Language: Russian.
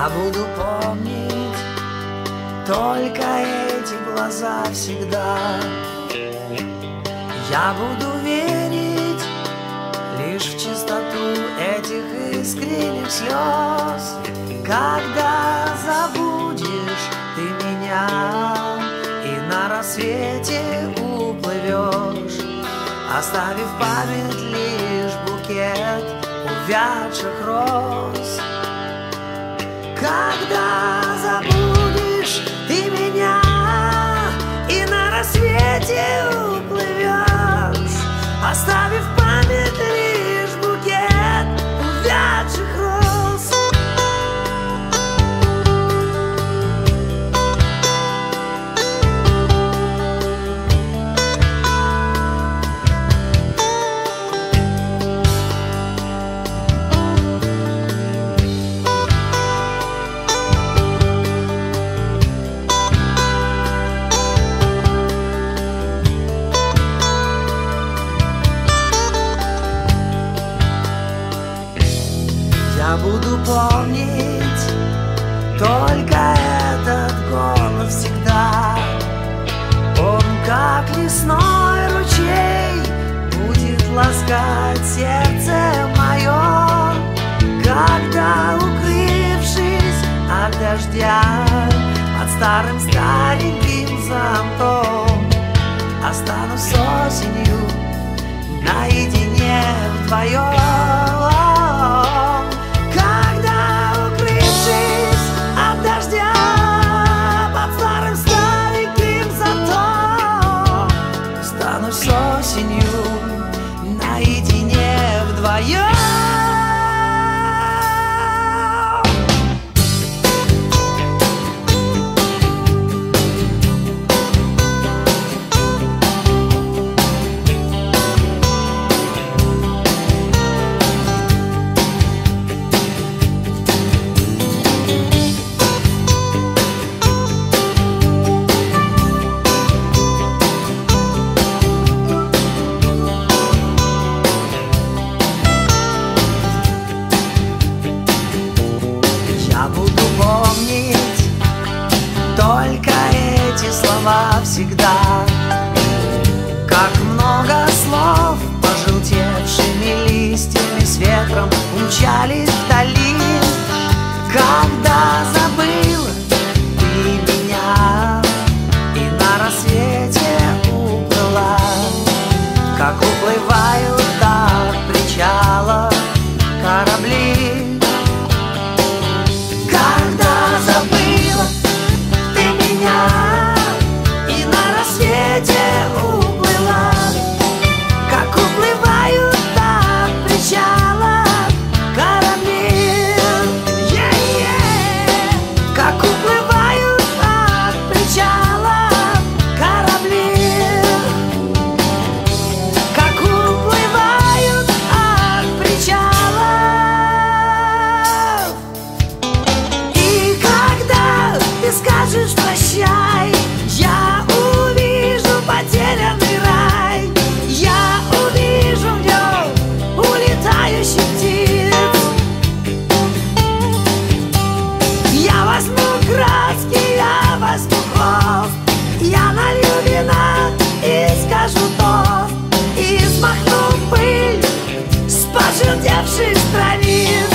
Я буду помнить только эти глаза всегда. Я буду верить лишь в чистоту этих искренних слез. Когда забудешь ты меня и на рассвете уплывешь, оставив в память лишь букет увядших роз. Когда забудешь ты меня и на рассвете уплывешь, оставив в память лишь букет увядших роз. Я буду помнить только этот голос всегда. Он, как лесной ручей, будет ласкать сердце мое, когда, укрывшись от дождя под старым стареньким зонтом, останусь с осенью наедине вдвоем. С осенью наедине вдвоем. Я буду помнить только эти слова всегда. Как много слов, пожелтевшими листьями с ветром умчались вдали. Когда забыла ты меня и на рассвете уплыла, как уплывают до причала корабли. Забыла ты меня и на рассвете уплыла, как уплывают до причала корабли. Как уплывают от причала корабли. Как уплывают от причала. Скажешь прощай, я увижу потерянный рай. Я увижу в нем улетающих птиц. Я возьму краски, я возьму холст, я налью вина и скажу тост, и смахну пыль с пожелтевших страниц.